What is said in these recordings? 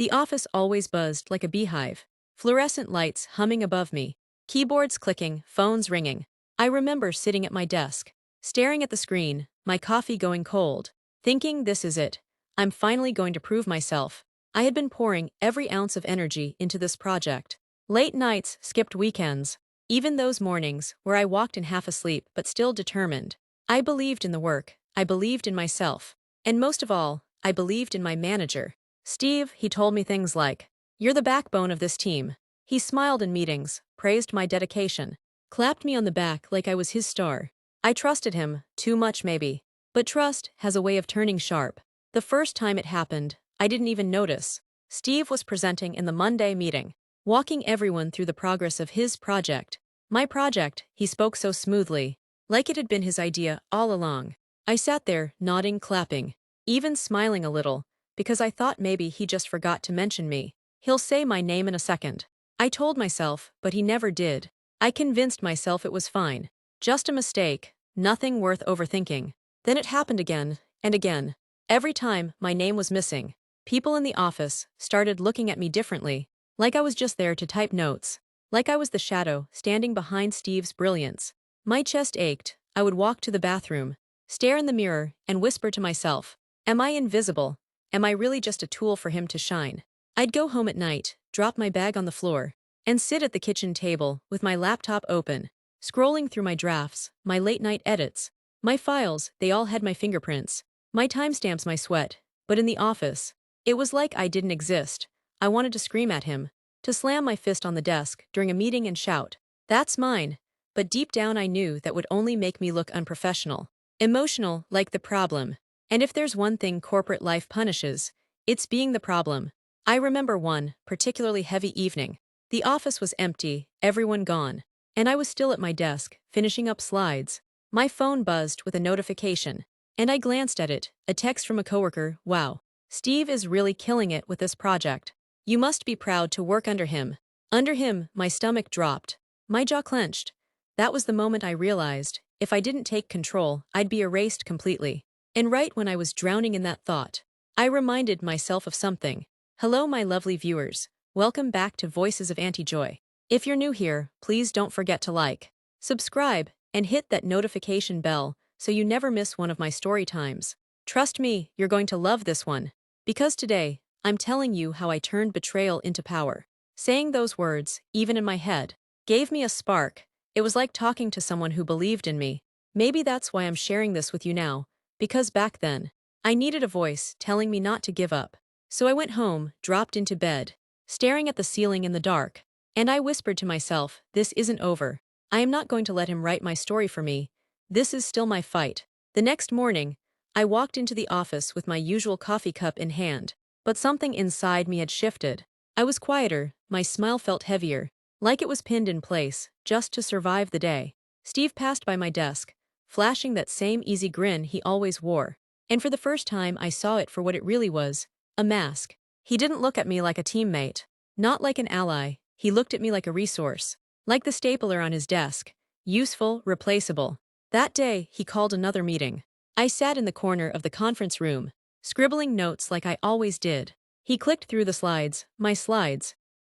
The office always buzzed like a beehive. Fluorescent lights humming above me, keyboards clicking, phones ringing. I remember sitting at my desk, staring at the screen, my coffee going cold, thinking this is it. I'm finally going to prove myself. I had been pouring every ounce of energy into this project. Late nights, skipped weekends, even those mornings where I walked in half asleep but still determined. I believed in the work, I believed in myself, and most of all, I believed in my manager. Steve, he told me things like, "You're the backbone of this team." He smiled in meetings, praised my dedication, clapped me on the back like I was his star. I trusted him, too much maybe. But trust has a way of turning sharp. The first time it happened, I didn't even notice. Steve was presenting in the Monday meeting, walking everyone through the progress of his project. My project, he spoke so smoothly, like it had been his idea all along. I sat there, nodding, clapping, even smiling a little, because I thought maybe he just forgot to mention me. He'll say my name in a second. I told myself, but he never did. I convinced myself it was fine. Just a mistake, nothing worth overthinking. Then it happened again, and again. Every time my name was missing, people in the office started looking at me differently, like I was just there to type notes, like I was the shadow standing behind Steve's brilliance. My chest ached. I would walk to the bathroom, stare in the mirror, and whisper to myself, "Am I invisible? Am I really just a tool for him to shine?" I'd go home at night, drop my bag on the floor, and sit at the kitchen table with my laptop open, scrolling through my drafts, my late-night edits, my files. They all had my fingerprints, my timestamps, my sweat. But in the office, it was like I didn't exist. I wanted to scream at him, to slam my fist on the desk during a meeting and shout, "That's mine." But deep down I knew that would only make me look unprofessional, emotional, like the problem. And if there's one thing corporate life punishes, it's being the problem. I remember one particularly heavy evening. The office was empty, everyone gone, and I was still at my desk, finishing up slides. My phone buzzed with a notification, and I glanced at it, a text from a coworker. "Wow, Steve is really killing it with this project. You must be proud to work under him." Under him, my stomach dropped, my jaw clenched. That was the moment I realized, if I didn't take control, I'd be erased completely. And right when I was drowning in that thought, I reminded myself of something. Hello, my lovely viewers. Welcome back to Voices of Anti-Joy. If you're new here, please don't forget to like, subscribe, and hit that notification bell so you never miss one of my story times. Trust me, you're going to love this one. Because today, I'm telling you how I turned betrayal into power. Saying those words, even in my head, gave me a spark. It was like talking to someone who believed in me. Maybe that's why I'm sharing this with you now, because back then, I needed a voice telling me not to give up. So I went home, dropped into bed, staring at the ceiling in the dark, and I whispered to myself, this isn't over. I am not going to let him write my story for me. This is still my fight. The next morning, I walked into the office with my usual coffee cup in hand, but something inside me had shifted. I was quieter, my smile felt heavier, like it was pinned in place, just to survive the day. Steve passed by my desk, flashing that same easy grin he always wore. And for the first time I saw it for what it really was, a mask. He didn't look at me like a teammate, not like an ally. He looked at me like a resource, like the stapler on his desk, useful, replaceable. That day, he called another meeting. I sat in the corner of the conference room, scribbling notes like I always did. He clicked through the slides,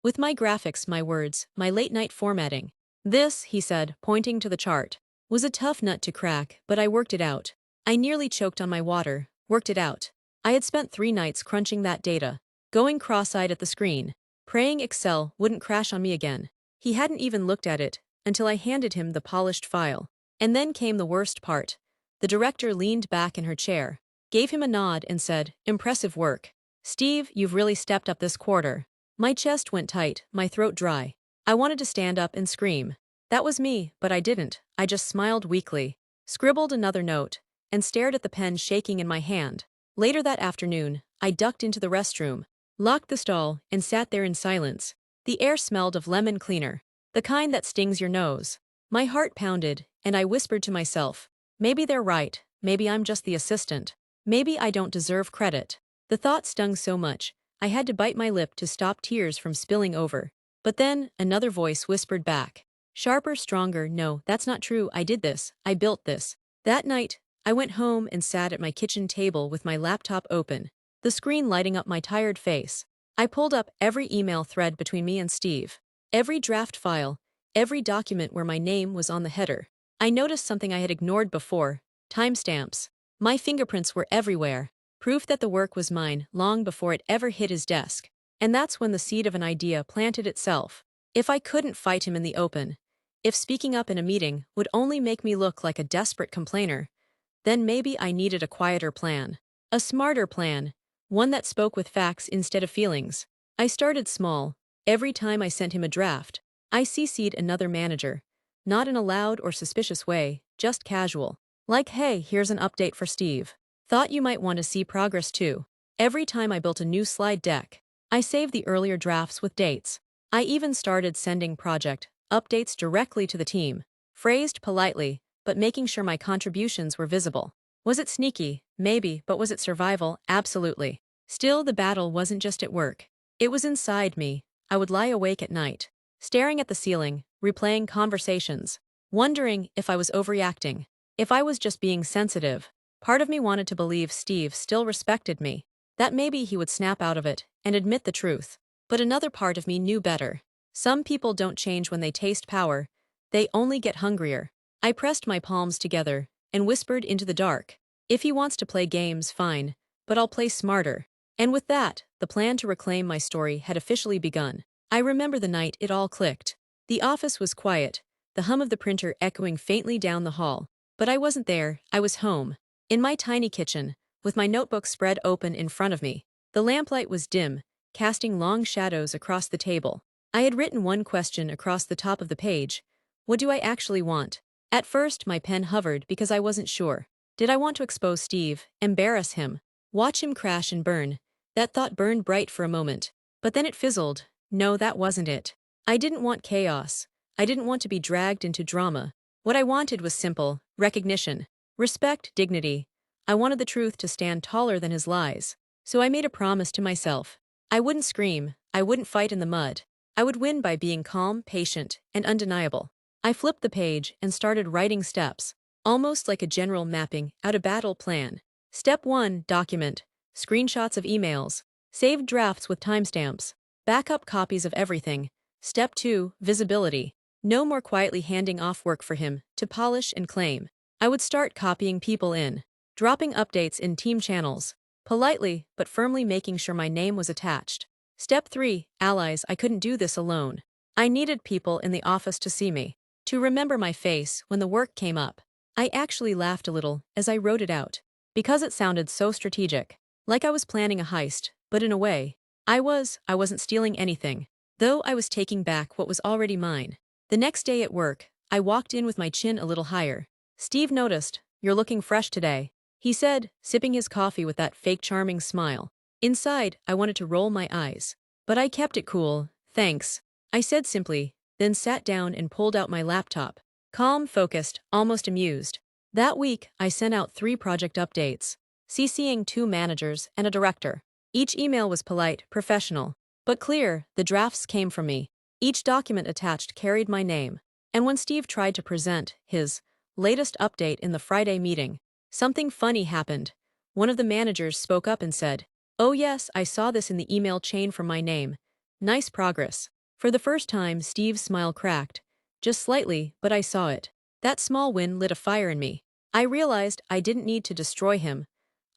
with my graphics, my words, my late-night formatting. This, he said, pointing to the chart, was a tough nut to crack, but I worked it out. I nearly choked on my water, worked it out. I had spent 3 nights crunching that data, going cross-eyed at the screen, praying Excel wouldn't crash on me again. He hadn't even looked at it until I handed him the polished file. And then came the worst part. The director leaned back in her chair, gave him a nod and said, "Impressive work. Steve, you've really stepped up this quarter." My chest went tight, my throat dry. I wanted to stand up and scream. That was me, but I didn't. I just smiled weakly, scribbled another note, and stared at the pen shaking in my hand. Later that afternoon, I ducked into the restroom, locked the stall, and sat there in silence. The air smelled of lemon cleaner, the kind that stings your nose. My heart pounded, and I whispered to myself, maybe they're right, maybe I'm just the assistant, maybe I don't deserve credit. The thought stung so much, I had to bite my lip to stop tears from spilling over. But then, another voice whispered back, sharper, stronger, "No, that's not true. I did this. I built this." That night, I went home and sat at my kitchen table with my laptop open, the screen lighting up my tired face. I pulled up every email thread between me and Steve, every draft file, every document where my name was on the header. I noticed something I had ignored before: timestamps. My fingerprints were everywhere, proof that the work was mine long before it ever hit his desk. And that's when the seed of an idea planted itself. If I couldn't fight him in the open, if speaking up in a meeting would only make me look like a desperate complainer, then maybe I needed a quieter plan. A smarter plan, one that spoke with facts instead of feelings. I started small. Every time I sent him a draft, I CC'd another manager. Not in a loud or suspicious way, just casual. Like, hey, here's an update for Steve. Thought you might want to see progress too. Every time I built a new slide deck, I saved the earlier drafts with dates. I even started sending project updates directly to the team, phrased politely, but making sure my contributions were visible. Was it sneaky? Maybe, but was it survival? Absolutely. Still, the battle wasn't just at work. It was inside me. I would lie awake at night, staring at the ceiling, replaying conversations, wondering if I was overreacting, if I was just being sensitive. Part of me wanted to believe Steve still respected me, that maybe he would snap out of it and admit the truth. But another part of me knew better. Some people don't change when they taste power, they only get hungrier. I pressed my palms together and whispered into the dark, if he wants to play games, fine, but I'll play smarter. And with that, the plan to reclaim my story had officially begun. I remember the night it all clicked. The office was quiet, the hum of the printer echoing faintly down the hall. But I wasn't there, I was home, in my tiny kitchen, with my notebook spread open in front of me. The lamplight was dim, casting long shadows across the table. I had written one question across the top of the page: what do I actually want? At first, my pen hovered because I wasn't sure. Did I want to expose Steve, embarrass him, watch him crash and burn? That thought burned bright for a moment, but then it fizzled. No, that wasn't it. I didn't want chaos. I didn't want to be dragged into drama. What I wanted was simple: recognition, respect, dignity. I wanted the truth to stand taller than his lies. So I made a promise to myself. I wouldn't scream, I wouldn't fight in the mud. I would win by being calm, patient, and undeniable. I flipped the page and started writing steps, almost like a general mapping out a battle plan. Step 1, document. Screenshots of emails. Saved drafts with timestamps. Backup copies of everything. Step 2, visibility. No more quietly handing off work for him to polish and claim. I would start copying people in, dropping updates in team channels, politely but firmly making sure my name was attached. Step 3, allies. I couldn't do this alone. I needed people in the office to see me, to remember my face when the work came up. I actually laughed a little as I wrote it out, because it sounded so strategic, like I was planning a heist, but in a way, I wasn't stealing anything, though I was taking back what was already mine. The next day at work, I walked in with my chin a little higher. Steve noticed. You're looking fresh today, he said, sipping his coffee with that fake charming smile. Inside, I wanted to roll my eyes, but I kept it cool. Thanks, I said simply, then sat down and pulled out my laptop. Calm, focused, almost amused. That week, I sent out 3 project updates, CCing 2 managers and a director. Each email was polite, professional, but clear. The drafts came from me. Each document attached carried my name. And when Steve tried to present his latest update in the Friday meeting, something funny happened. One of the managers spoke up and said, "Oh yes, I saw this in the email chain from my name. Nice progress." For the first time, Steve's smile cracked. Just slightly, but I saw it. That small win lit a fire in me. I realized I didn't need to destroy him.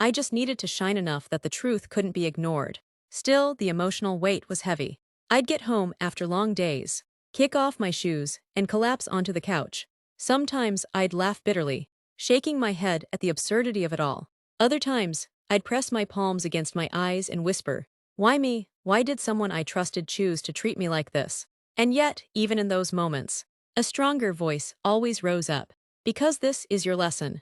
I just needed to shine enough that the truth couldn't be ignored. Still, the emotional weight was heavy. I'd get home after long days, kick off my shoes, and collapse onto the couch. Sometimes I'd laugh bitterly, shaking my head at the absurdity of it all. Other times, I'd press my palms against my eyes and whisper, "Why me? Why did someone I trusted choose to treat me like this?" And yet, even in those moments, a stronger voice always rose up. Because this is your lesson.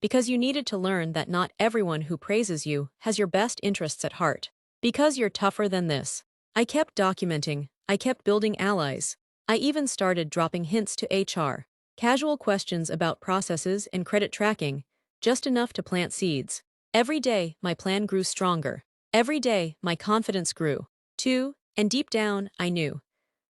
Because you needed to learn that not everyone who praises you has your best interests at heart. Because you're tougher than this. I kept documenting, I kept building allies. I even started dropping hints to HR. Casual questions about processes and credit tracking, just enough to plant seeds. Every day, my plan grew stronger. Every day, my confidence grew. Too, and deep down, I knew.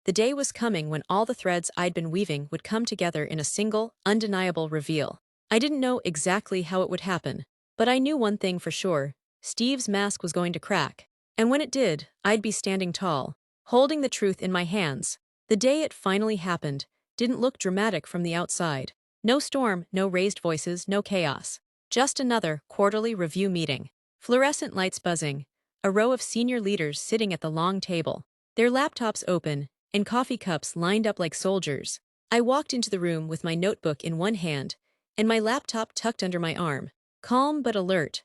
The day was coming when all the threads I'd been weaving would come together in a single, undeniable reveal. I didn't know exactly how it would happen, but I knew one thing for sure: Steve's mask was going to crack. And when it did, I'd be standing tall, holding the truth in my hands. The day it finally happened didn't look dramatic from the outside. No storm, no raised voices, no chaos. Just another quarterly review meeting. Fluorescent lights buzzing, a row of senior leaders sitting at the long table, their laptops open, and coffee cups lined up like soldiers. I walked into the room with my notebook in one hand and my laptop tucked under my arm, calm but alert.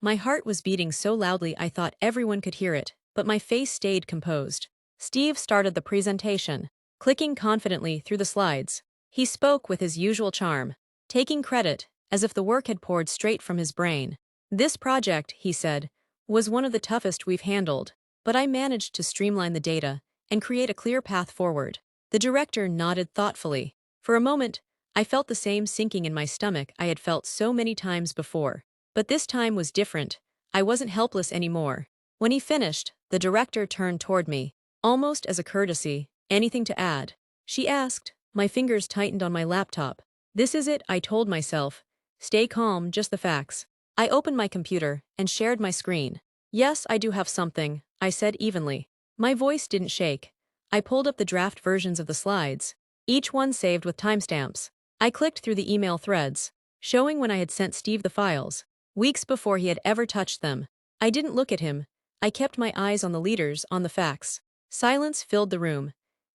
My heart was beating so loudly I thought everyone could hear it, but my face stayed composed. Steve started the presentation, clicking confidently through the slides. He spoke with his usual charm, taking credit, as if the work had poured straight from his brain. This project, he said, was one of the toughest we've handled, but I managed to streamline the data and create a clear path forward. The director nodded thoughtfully. For a moment, I felt the same sinking in my stomach I had felt so many times before. But this time was different. I wasn't helpless anymore. When he finished, the director turned toward me, almost as a courtesy. Anything to add? She asked. My fingers tightened on my laptop. This is it, I told myself. Stay calm, just the facts. I opened my computer and shared my screen. Yes, I do have something, I said evenly. My voice didn't shake. I pulled up the draft versions of the slides, each one saved with timestamps. I clicked through the email threads, showing when I had sent Steve the files, weeks before he had ever touched them. I didn't look at him. I kept my eyes on the leaders, on the facts. Silence filled the room.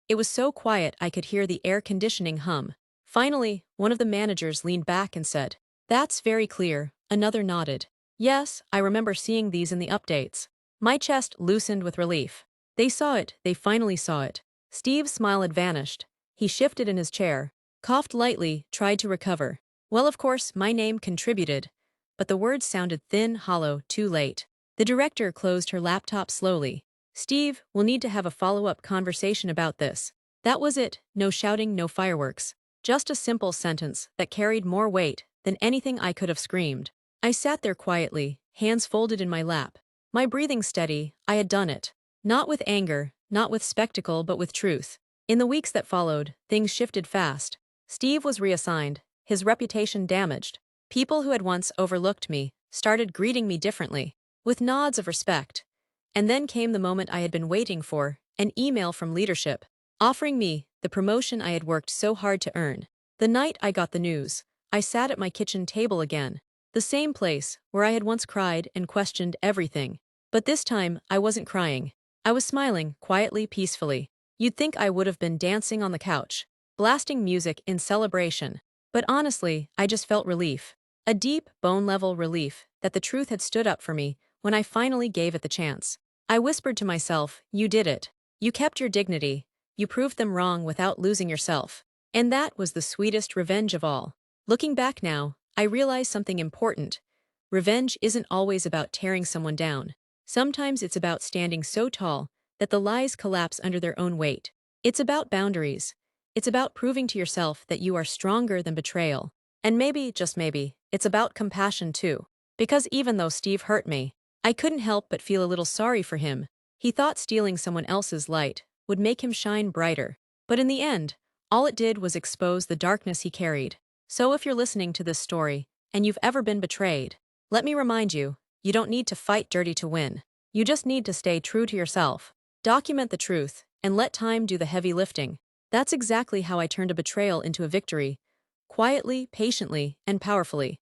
It was so quiet I could hear the air conditioning hum. Finally, one of the managers leaned back and said, "That's very clear." Another nodded. Yes, I remember seeing these in the updates. My chest loosened with relief. They saw it, they finally saw it. Steve's smile had vanished. He shifted in his chair, coughed lightly, tried to recover. Well, of course, my name contributed, but the words sounded thin, hollow, too late. The director closed her laptop slowly. Steve, we'll need to have a follow-up conversation about this. That was it, no shouting, no fireworks. Just a simple sentence that carried more weight than anything I could have screamed. I sat there quietly, hands folded in my lap. My breathing steady, I had done it. Not with anger, not with spectacle, but with truth. In the weeks that followed, things shifted fast. Steve was reassigned, his reputation damaged. People who had once overlooked me started greeting me differently, with nods of respect. And then came the moment I had been waiting for, an email from leadership, offering me the promotion I had worked so hard to earn. The night I got the news, I sat at my kitchen table again, the same place where I had once cried and questioned everything. But this time, I wasn't crying. I was smiling, quietly, peacefully. You'd think I would have been dancing on the couch, blasting music in celebration. But honestly, I just felt relief. A deep, bone-level relief that the truth had stood up for me when I finally gave it the chance. I whispered to myself, you did it. You kept your dignity. You proved them wrong without losing yourself. And that was the sweetest revenge of all. Looking back now, I realize something important. Revenge isn't always about tearing someone down. Sometimes it's about standing so tall that the lies collapse under their own weight. It's about boundaries. It's about proving to yourself that you are stronger than betrayal. And maybe, just maybe, it's about compassion too. Because even though Steve hurt me, I couldn't help but feel a little sorry for him. He thought stealing someone else's light would make him shine brighter. But in the end, all it did was expose the darkness he carried. So if you're listening to this story, and you've ever been betrayed, let me remind you, you don't need to fight dirty to win. You just need to stay true to yourself. Document the truth, and let time do the heavy lifting. That's exactly how I turned a betrayal into a victory. Quietly, patiently, and powerfully.